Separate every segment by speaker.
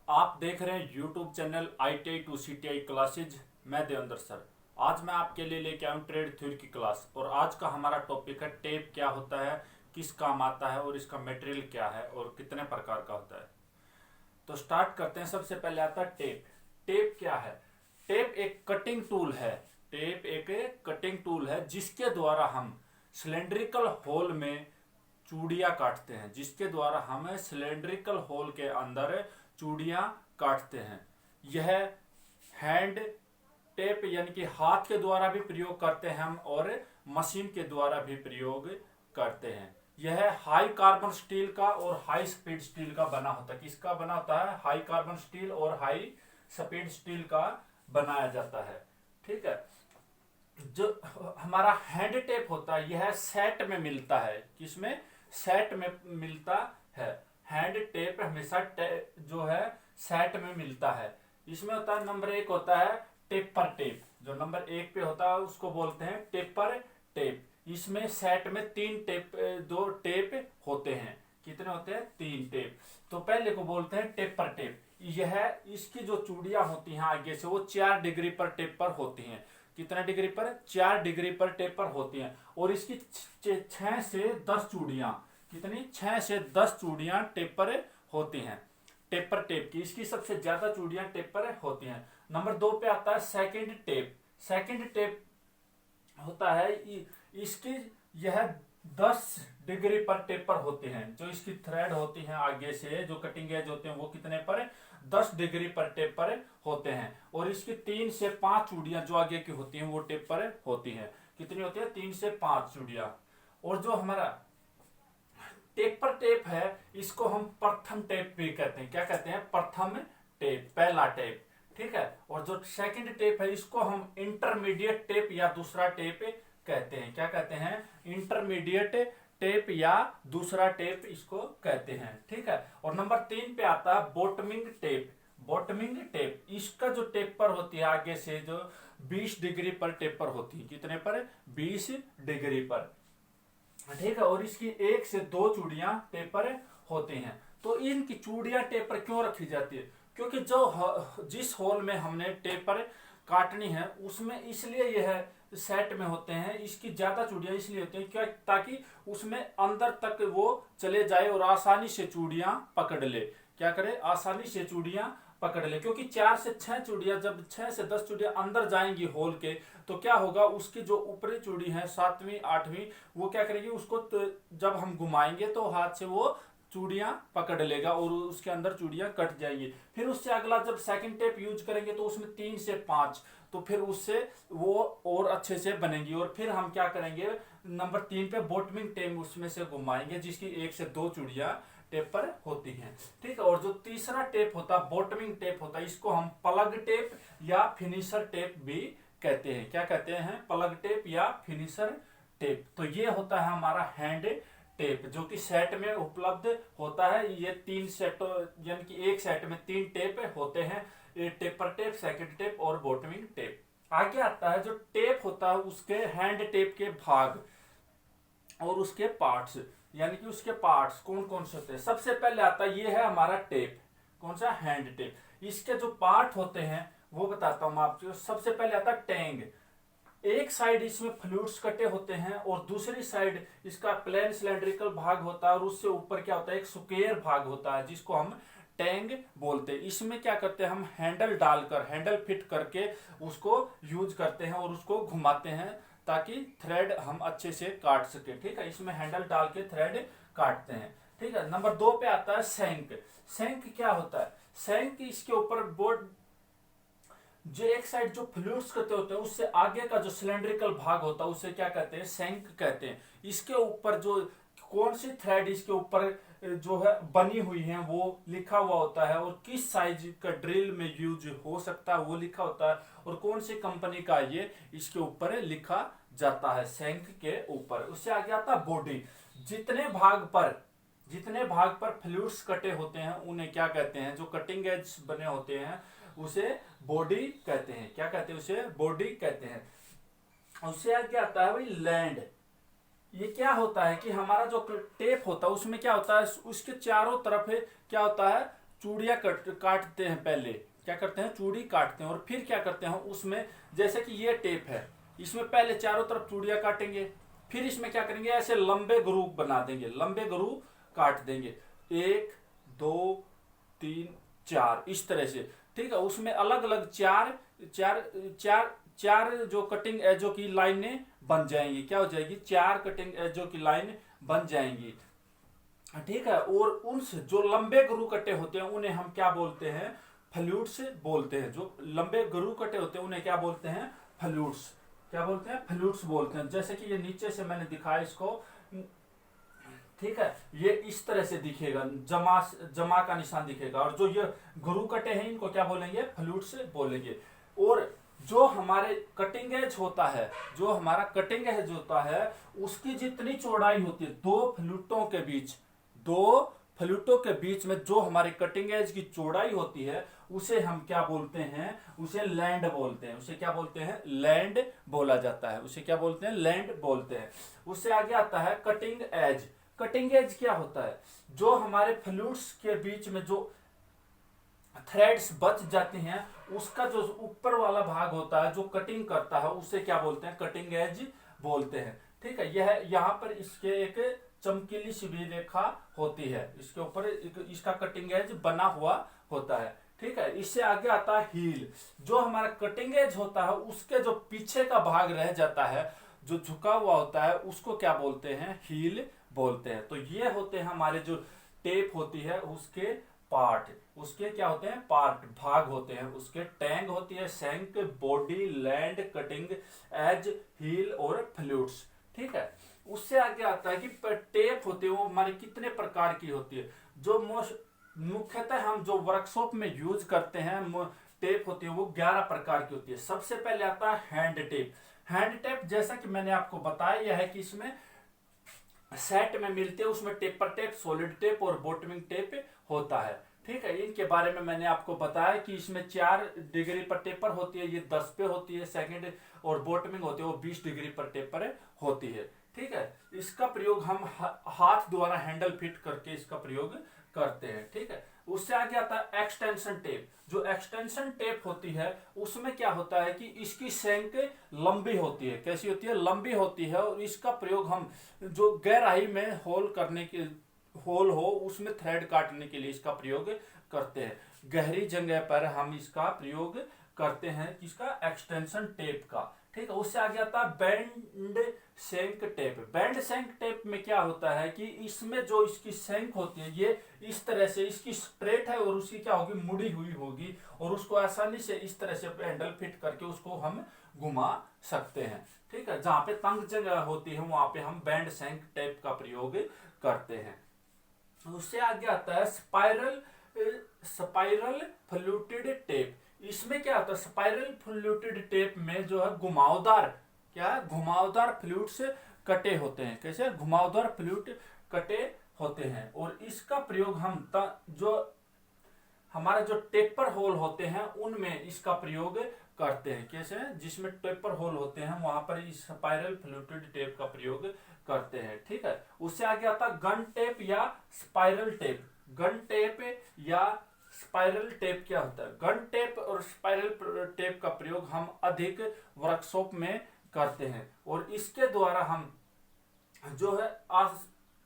Speaker 1: आप देख रहे हैं YouTube channel ITI to CTI classes. मैं देवेंद्र सर। आज मैं आपके लिए लेके आया हूँ ट्रेड थ्योरी की क्लास और आज का हमारा टॉपिक है टेप क्या होता है, किस काम आता है और इसका मटेरियल क्या है और कितने प्रकार का होता है। तो स्टार्ट करते हैं। सबसे पहले आता है टेप। टेप क्या है? टेप एक कटिंग टूल है। टेप एक कटिंग टूल है जिसके द्वारा हम सिलेंड्रिकल होल में चूड़ियां काटते हैं, जिसके द्वारा हम सिलेंड्रिकल होल के अंदर चूड़ियां काटते हैं। यह हैंड टेप यानी कि हाथ के द्वारा भी प्रयोग करते हैं हम और मशीन के द्वारा भी प्रयोग करते हैं। यह हाई कार्बन स्टील का और हाई स्पीड स्टील का बना होता है। किसका बना होता है? हाई कार्बन स्टील और हाई स्पीड स्टील का बनाया जाता है। ठीक है। जो हमारा हैंड टेप होता है यह सेट में मिलता है। किसमें? सेट में मिलता है। हैंड टेप हमेशा जो है सेट में मिलता है। इसमें होता है नंबर एक होता है टेपर टेप। जो नंबर एक पे होता है उसको बोलते हैं टेपर टेप। इसमें सेट में दो टेप होते हैं। कितने होते हैं? 3 टेप। तो पहले को बोलते हैं टेपर टेप। यह इसकी जो चूड़ियां होती हैं आगे से वो 4 डिग्री पर टेप पर होती हैं। कितने डिग्री पर? 4 डिग्री पर टेप पर होती हैं। और इसकी 6 से 10 चूड़ियां, कितनी? 6 से 10 चूड़ियां टेप पर होती हैं। टेपर टेप की इसकी सबसे ज्यादा चूड़ियां टेप पर होती हैं। नंबर 2 पे आता है सेकंड टेप। सेकंड टेप होता है इसकी यह 10 डिग्री पर टेपर होते हैं। जो इसकी थ्रेड होती है आगे से जो कटिंग एज होते हैं वो कितने पर? 10 डिग्री पर टेपर होते हैं। और इसकी 3 से 5 चूड़ियां जो आगे की होती हैं वो टेपर होती हैं। कितनी होती है? 3 से 5 चूड़ियां। और जो हमारा टेपर टेप है इसको हम प्रथम टेप भी कहते हैं। क्या कहते हैं? प्रथम टेप, पहला टेप। ठीक है। और जो सेकंड टेप है इसको हम इंटरमीडिएट टेप या दूसरा टेप कहते हैं। क्या कहते हैं? इंटरमीडिएट टेप या दूसरा टेप इसको कहते हैं। ठीक है। और नंबर 3 पे आता है बॉटमिंग टेप। बॉटमिंग टेप इसका जो टेपर होती है आगे से जो 20 डिग्री पर टेपर होती है। कितने पर? 20 डिग्री पर। ठीक है। और इसकी 1 से 2 चूड़ियां टेपर होती हैं। तो इनकी चूड़ियां टेपर क्यों रखी जाती है? क्योंकि जिस होल में हमने टेपर काटनी है उसमें इसलिए यह सेट में होते हैं। इसकी ज्यादा चूड़ियां इसलिए होती हैं क्या? ताकि उसमें अंदर तक वो चले जाए और आसानी से चूड़ियां पकड़ ले। क्या करे? आसानी से चूड़ियां पकड़ ले। क्योंकि 4 से 6 चूड़ियां, जब 6 से 10 चूड़ियां अंदर जाएंगी होल के, तो क्या होगा? उसकी जो ऊपरी चूड़ी है 7वीं 8वीं वो क्या करेगी? उसको जब हम घुमाएंगे तो हाथ से वो चूड़ियां पकड़ लेगा और उसके अंदर चूड़ियां कट जाएंगी। फिर उससे अगला जब सेकंड टेप यूज करेंगे तो उसमें 3 से 5, तो फिर उससे वो और अच्छे से बनेगी। और फिर हम क्या करेंगे? नंबर 3 पे बॉटमिंग टेप उसमें से घुमाएंगे जिसकी 1 से 2 चूड़ियां टेप पर होती हैं। ठीक है। और जो तीसरा टेप होता है बॉटमिंग टेप होता है, इसको हम प्लग टेप या फिनिशर टेप भी कहते हैं। क्या कहते हैं? प्लग टेप या फिनिशर टेप। तो ये होता है हमारा हैंड टेप जो कि सेट में उपलब्ध होता है। ये 3 सेट यानी कि एक सेट में 3 टेप होते हैं। टेपर टेप, सेकंड टेप और बॉटमिंग टेप। आगे आता है जो टेप होता है उसके हैंड टेप के भाग और उसके पार्ट्स, यानी कि उसके पार्ट्स कौन कौन से होते हैं। सबसे पहले आता है ये है हमारा टेप। कौन सा? Hand tape. इसके जो पार्ट होते हैं वो बताता हूं आपको। सबसे पहले आता है टैंग। एक साइड इसमें फ्लूइड्स कटे होते हैं और दूसरी साइड इसका प्लेन सिलेंड्रिकल भाग होता है और उससे ऊपर क्या होता है? एक स्क्वायर भाग होता है जिसको हम टैंग बोलते हैं। इसमें क्या करते हैं? हम हैंडल डालकर, हैंडल फिट करके उसको यूज करते हैं और उसको घुमाते हैं ताकि थ्रेड हम अच्छे से काट सके। ठीक है। इसमें हैंडल डाल के थ्रेड काटते हैं। ठीक है। नंबर 2 पे आता है शैंक। शैंक क्या होता है? शैंक इसके ऊपर बोर्ड जो एक साइड जो फ्लूइड्स करते होते हैं उससे आगे का जो सिलेंड्रिकल भाग होता है उसे क्या कहते हैं? शैंक कहते हैं। इसके ऊपर जो कौन सी थ्रेड इसके ऊपर जो है बनी हुई है वो लिखा हुआ होता है और किस साइज का ड्रिल में यूज हो सकता है वो लिखा होता है और कौन सी कंपनी का ये इसके ऊपर लिखा जाता है शैंक के ऊपर। उससे आगे आता है बॉडी। जितने भाग पर फ्लूइड्स कटे होते हैं उन्हें क्या कहते हैं? जो कटिंग एज बने होते हैं उसे बॉडी कहते हैं। क्या कहते हैं? उसे बॉडी कहते हैं। उससे आगे आता है भाई लैंड। ये क्या होता है कि हमारा जो टेप होता है उसमें क्या होता है? उसके चारों तरफ क्या होता है? चूड़ियाँ काटते हैं, पहले क्या करते हैं, चूड़ी काटते हैं, और फिर क्या करते हैं उसमें, जैसे कि ये टेप है, इसमें पहले चारों तरफ चूड़ियाँ काटेंगे, फिर इसमें क्या करेंगे, ऐसे लंबे ग्रुप बना देंगे, लंबे ग्रुप काट देंगे, 1 2 3 4 इस तरह से। ठीक है, उसमें अलग अलग चार चार चार चार जो कटिंग एजों की लाइनें बन जाएंगी, क्या हो जाएगी, 4 कटिंग एजों की लाइन बन जाएंगी। ठीक है, और उनसे जो लंबे ग्रू कटे होते हैं उन्हें हम क्या बोलते हैं, फ्लूट्स बोलते हैं। जो लंबे ग्रू कटे होते हैं उन्हें क्या बोलते हैं, फ्लूट्स। क्या बोलते हैं, फ्लूट्स बोलते हैं। जैसे कि ये नीचे से मैंने दिखाया इसको, ठीक है, ये इस तरह से दिखेगा, जमा का निशान दिखेगा, और जो ये गुरु कटे हैं इनको क्या बोलेंगे, फ्लूट्स बोलेंगे। और जो हमारे कटिंग एज होता है, जो हमारा कटिंग एज होता है उसकी जितनी चौड़ाई होती है, दो फ्लूटों के बीच में जो हमारे कटिंग एज की चौड़ाई होती है उसे हम क्या बोलते हैं, उसे लैंड बोलते हैं। उसे क्या बोलते हैं, लैंड बोला जाता है। उसे क्या बोलते हैं, लैंड बोलते हैं। उससे आगे आता है कटिंग एज। कटिंग एज क्या होता है, जो हमारे फ्लूट्स के बीच में जो थ्रेड्स बच जाती हैं उसका जो ऊपर वाला भाग होता है जो कटिंग करता है उसे क्या बोलते हैं, कटिंग एज बोलते हैं। ठीक है, यह यहाँ पर इसके एक चमकीली सी भी रेखा होती है, इसके ऊपर इसका कटिंग एज बना हुआ होता है। ठीक है, इससे आगे आता है हील। जो हमारा कटिंग एज होता है उसके जो पीछे का भाग रह जाता है, जो झुका हुआ होता है, उसको क्या बोलते हैं, हील बोलते हैं। तो ये होते हैं हमारे जो टेप होती है उसके पार्ट, उसके क्या होते हैं, पार्ट, भाग होते हैं उसके। टैंग होती है, shank, body, land, cutting edge, heel और फ्लूट्स। ठीक है, उससे आगे आता है कि टेप होती है वो हमारी कितने प्रकार की होती है। जो मुख्यतः हम जो वर्कशॉप में यूज करते हैं टेप होती है वो 11 प्रकार की होती है। सबसे पहले आता है हैंड टेप। हैंड टेप जैसा कि मैंने आपको बताया यह है कि इसमें सेट में मिलते हैं, उसमें टेपर टेप, सॉलिड टेप और बॉटमिंग टेप होता है। ठीक है, इनके बारे में मैंने आपको बताया कि इसमें 4 डिग्री पर टेपर होती है, ये 10 पे होती है सेकंड, और बॉटमिंग होती है वो 20 डिग्री पर टेपर होती है। ठीक है, इसका प्रयोग हम हाथ द्वारा हैंडल फिट करके इसका प्रयोग करते हैं। ठीक है, उससे आगे आता है एक्सटेंशन टेप। जो एक्सटेंशन टेप होती है उसमें क्या होता है कि इसकी शैंक लंबी होती है। कैसी होती है, लंबी होती है, और इसका प्रयोग हम जो गहराई में होल हो उसमें थ्रेड काटने के लिए इसका प्रयोग करते हैं। गहरी जगह पर हम इसका प्रयोग करते हैं, किसका, एक्सटेंशन टेप का। ठीक है, उससे आगे आता है band shank tape. Band shank tape में क्या होता है कि इसमें जो इसकी शैंक होती है ये इस तरह से इसकी स्ट्रेट है और उसकी क्या होगी, मुड़ी हुई होगी, और उसको आसानी से इस तरह से हैंडल फिट करके उसको हम घुमा सकते हैं। ठीक है, जहां पे तंग जगह होती है वहां पे हम बैंड शैंक टेप का प्रयोग करते हैं। उससे आगे आता है स्पाइरल फ्लूटेड टेप। इसमें क्या होता है, स्पाइरल फ्लूटेड टेप में जो है घुमावदार, क्या है, घुमावदार फ्लूट्स कटे होते हैं। कैसे, घुमावदार फ्लूट कटे होते हैं, और इसका प्रयोग हम जो हमारे जो टेपर होल होते हैं उनमें इसका प्रयोग करते हैं। कैसे, जिसमें टेपर होल होते हैं वहां पर इस स्पाइरल फ्लूटेड टेप का प्रयोग करते हैं। ठीक है, उससे आगे आता गन टेप या स्पाइरल टेप। गन टेप या स्पाइरल टेप क्या होता है, गन टेप और स्पाइरल टेप का प्रयोग हम अधिक वर्कशॉप में करते हैं, और इसके द्वारा हम जो है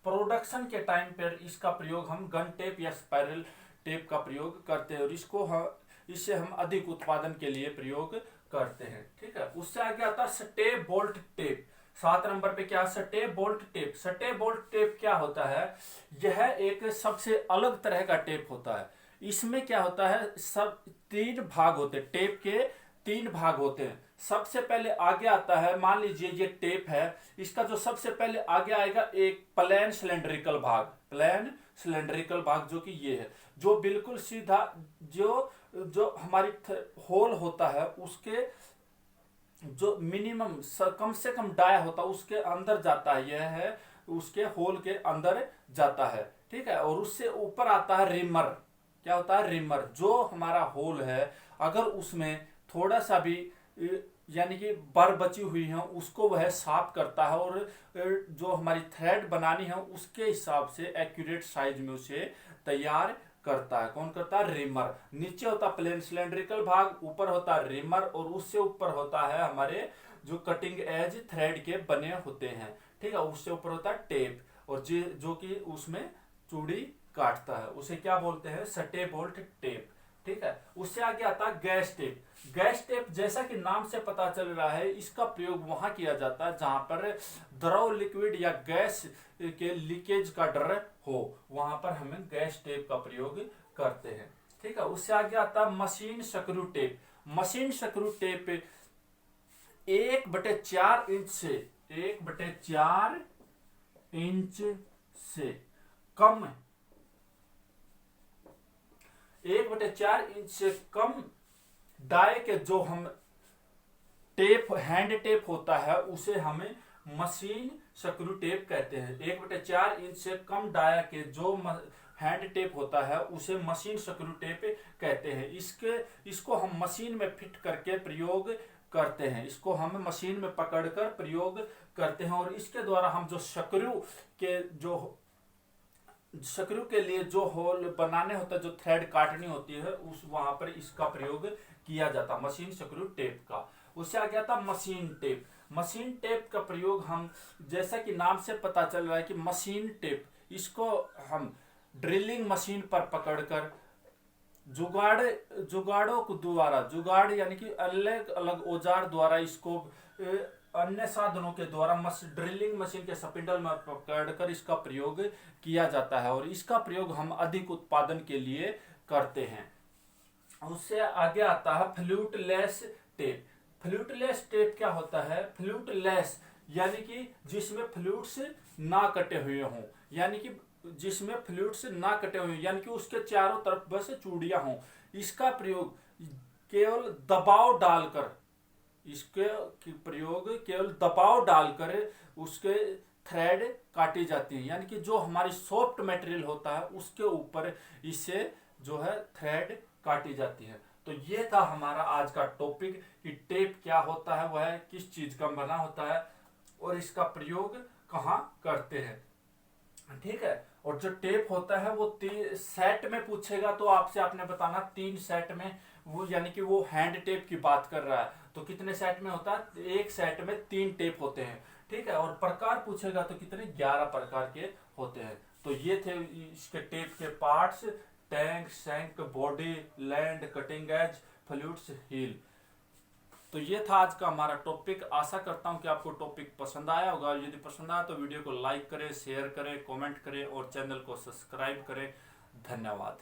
Speaker 1: प्रोडक्शन के टाइम पर इसका प्रयोग हम गन टेप या स्पाइरल टेप का प्रयोग करते हैं, और इससे हम अधिक उत्पादन के लिए प्रयोग करते हैं। ठीक है, उससे आगे आता है स्टे बोल्ट टेप। 7 नंबर पे क्या, stay bolt tape. Stay bolt tape क्या होता है, यह एक सबसे अलग तरह का टेप होता है। इसमें क्या होता है, सब 3 भाग होते हैं, टेप के 3 भाग होते हैं। सबसे पहले आगे आता है, मान लीजिए ये टेप है, इसका जो सबसे पहले आगे आएगा एक प्लेन सिलेंड्रिकल भाग, जो कि ये है, जो बिल्कुल सीधा जो हमारी होल होता है उसके जो मिनिमम कम से कम डाया होता है उसके अंदर जाता है, यह है उसके होल के अंदर जाता है। ठीक है, और उससे ऊपर आता है रिमर। क्या होता है, रिमर। जो हमारा होल है अगर उसमें थोड़ा सा भी यानी कि बर बची हुई है उसको वह साफ करता है, और जो हमारी थ्रेड बनानी है उसके हिसाब से एक्यूरेट साइज में उसे तैयार करता है। कौन करता है? रिमर। नीचे होता है प्लेन सिलेंड्रिकल भाग, ऊपर होता है रिमर, और उससे ऊपर होता है हमारे जो कटिंग एज थ्रेड के बने होते हैं, ठीक है। उससे ऊपर होता है टेप, और जो कि उसमें चूड़ी काटता है, उसे क्या बोलते हैं? सटे बोल्ट टेप, ठीक है। उससे आगे आता है गैस टेप। गैस टेप जैसा कि नाम से पता चल रहा है, इसका प्रयोग वहां किया जाता है जहां पर द्रव, लिक्विड या गैस के लीकेज का डर हो, वहां पर हमें गैस टेप का प्रयोग करते हैं, ठीक है। उससे आगे आता है machine screw tape. Machine screw tape 1/4 inch से 1/4 इंच से कम 1/4 इंच से कम डाई के जो हम टेप, हैंड टेप होता है, उसे हमें मशीन स्क्रू टेप कहते हैं। 1/4 इंच से कम डाया के जो हैंड टेप होता है उसे मशीन स्क्रू टेप कहते हैं। इसको हम मशीन में फिट करके प्रयोग करते हैं, इसको हम मशीन में पकड़कर प्रयोग करते हैं, और इसके द्वारा हम जो स्क्रू के लिए जो होल बनाने होता है, जो थ्रेड काटनी होती है, उस वहां पर इसका प्रयोग किया जाता है, मशीन स्क्रू टेप का। उससे आ गया था मशीन टेप। मशीन टेप का प्रयोग हम, जैसा कि नाम से पता चल रहा है कि मशीन टेप, इसको हम ड्रिलिंग मशीन पर पकड़कर जुगाड़ों को द्वारा, जुगाड़ यानी कि अलग अलग औजार द्वारा, इसको अन्य साधनों के द्वारा ड्रिलिंग मशीन के स्पिंडल में पकड़कर इसका प्रयोग किया जाता है, और इसका प्रयोग हम अधिक उत्पादन के लिए करते हैं। उससे आगे आता है फ्लूटलेस टेप। फ्लूटलेस टेप क्या होता है? फ्लूटलेस यानी कि जिसमें फ्लूट्स ना कटे हुए हों, यानी कि जिसमें फ्लूट्स ना कटे हुए, यानी कि उसके चारों तरफ बस चूड़ियां हों। इसका प्रयोग केवल दबाव डालकर, उसके थ्रेड काटी जाती है, यानी कि जो हमारी सॉफ्ट मटेरियल होता है उसके ऊपर इससे जो है थ्रेड काटी जाती है। तो ये था हमारा आज का टॉपिक कि टेप क्या होता है, वह किस चीज का बना होता है, और इसका प्रयोग कहाँ करते हैं, ठीक है। और जो टेप होता है वो सेट में पूछेगा तो आपसे आपने बताना 3 सेट में, वो यानी कि वो हैंड टेप की बात कर रहा है, तो कितने सेट में होता है? एक सेट में 3 टेप होते हैं, ठीक है। और प्रकार पूछेगा तो कितने? 11 प्रकार के होते हैं। तो ये थे इसके टेप के parts: tank, shank, body, land, cutting edge, flutes, heel. तो ये था आज का हमारा टॉपिक। आशा करता हूं कि आपको टॉपिक पसंद आया होगा। यदि पसंद आया तो वीडियो को लाइक करें, शेयर करें, कमेंट करें और चैनल को सब्सक्राइब करें। धन्यवाद।